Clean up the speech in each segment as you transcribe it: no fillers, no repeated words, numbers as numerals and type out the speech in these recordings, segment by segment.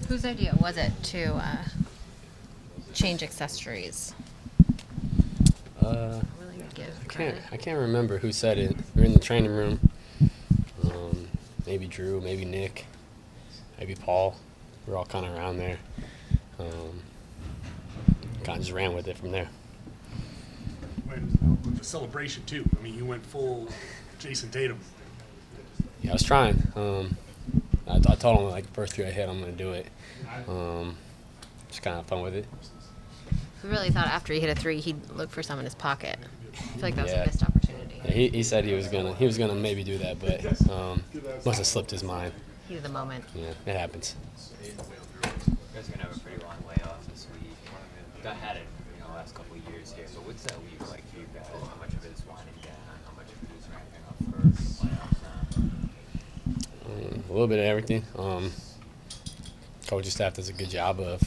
Whose idea was it to change accessories? Really would give credit. I can't remember who said it. We were in the training room. Maybe Drew, maybe Nick, maybe Paul. We're all kind of around there. Kind of just ran with it from there. With the celebration too. I mean, you went full Jayson Tatum. Yeah, I was trying. I told him like first three I hit, I'm gonna do it. Just kind of fun with it. We really thought after he hit a three, he'd look for some in his pocket. I feel like that was a missed opportunity. Yeah, he said he was gonna maybe do that, but must have slipped his mind. Heat of the moment. Yeah, it happens. You guys are gonna have a pretty long layoff this week. That had it, last couple of years here. So what's that week like for you guys? How much of it is winding down? How much of it is ramping up for the playoffs now? A little bit of everything. Coaching staff does a good job of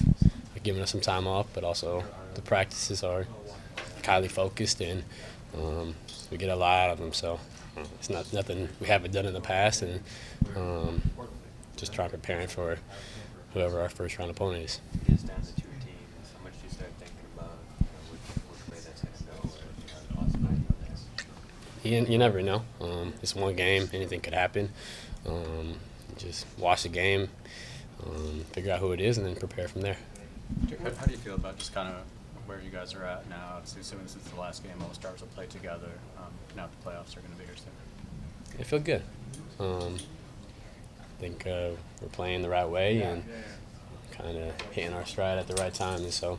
giving us some time off, but also the practices are highly focused and we get a lot out of them. So it's nothing we haven't done in the past, and just try preparing for whoever our first round opponent is. It's down to two teams. How much do you start thinking about which way that's going to go, or the possibility? You never know. It's one game. Anything could happen. Just watch the game, figure out who it is, and then prepare from there. How do you feel about just kind of where you guys are at now? Obviously, assuming this is the last game, all the stars will play together. Now the playoffs are going to be here soon. I feel good. I think we're playing the right way and kind of hitting our stride at the right time. And so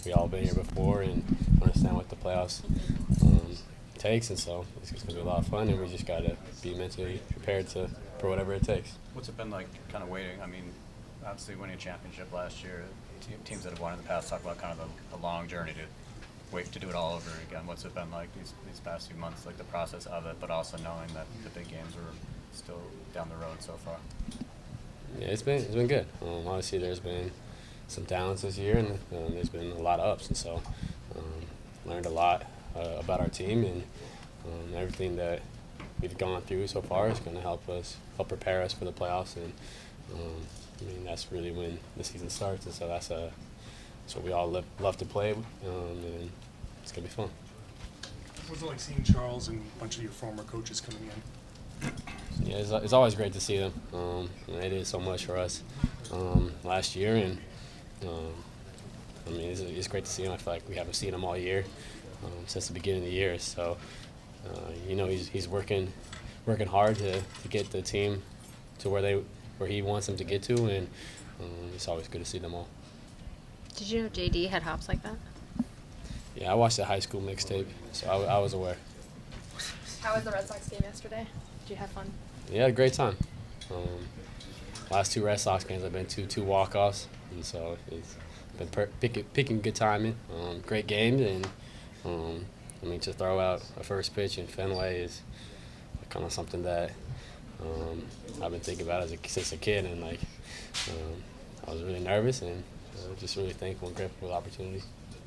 we all been here before and understand what the playoffs takes. And so it's going to be a lot of fun, and we just got to be mentally prepared for whatever it takes. What's it been like kind of waiting? I mean, obviously winning a championship last year, teams that have won in the past talk about kind of the long journey to wait to do it all over again. What's it been like these past few months, like the process of it, but also knowing that the big games are still down the road so far? Yeah, it's been good. Obviously, there's been some downs this year, and there's been a lot of ups, and so learned a lot about our team, and everything that we've gone through so far is going to help prepare us for the playoffs, and I mean that's really when the season starts, and so that's what we all love to play, and it's going to be fun. What's it like seeing Charles and a bunch of your former coaches coming in? Yeah, it's always great to see them. They did so much for us last year, and I mean it's great to see them. I feel like we haven't seen them all year since the beginning of the year. So he's working hard to get the team to where he wants them to get to, and it's always good to see them all. Did you know JD had hops like that? Yeah, I watched the high school mixtape, so I was aware. How was the Red Sox game yesterday? Did you have fun? Yeah, great time. Last two Red Sox games I've been to, two walk-offs, and so it's been picking good timing. Great games, and I mean, to throw out a first pitch in Fenway is kind of something that I've been thinking about since a kid, and I was really nervous and just really thankful and grateful for the opportunity.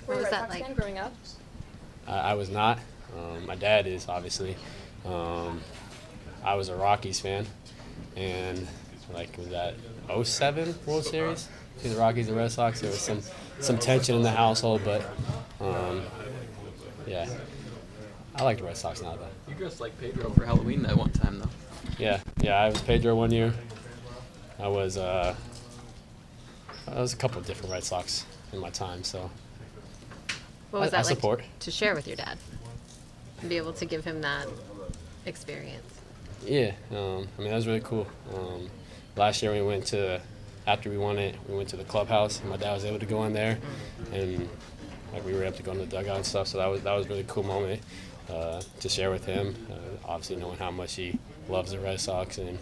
Were you a was Red that Sox like? fan growing up? I was not. My dad is, obviously. I was a Rockies fan, and was that 07 World Series between the Rockies and Red Sox? There was some tension in the household, but yeah, I like the Red Sox now, though. You dressed like Pedro for Halloween that one time, though. Yeah, I was Pedro one year. I was a couple of different Red Sox in my time, so What was I that like support. to share with your dad and be able to give him that experience? Yeah, I mean, that was really cool. Last year after we won it, we went to the clubhouse, and my dad was able to go in there, and we were able to go in the dugout and stuff, so that was a really cool moment to share with him, obviously knowing how much he loves the Red Sox, and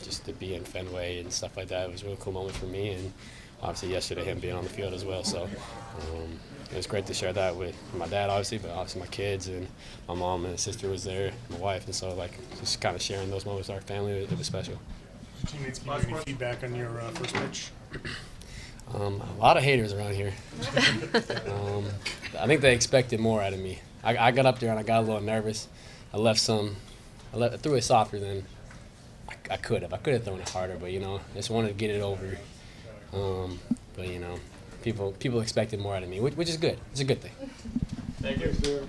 just to be in Fenway and stuff like that. It was a really cool moment for me, and obviously yesterday him being on the field as well, so it was great to share that with my dad, obviously, but obviously my kids, and my mom and sister was there, my wife, and so just kind of sharing those moments with our family, it was special. Did your teammates give you any feedback on your first pitch? A lot of haters around here. I think they expected more out of me. I got up there and I got a little nervous. I threw it softer than I could have thrown it harder, but I just wanted to get it over. But people expected more out of me, which is good. It's a good thing. Thank you.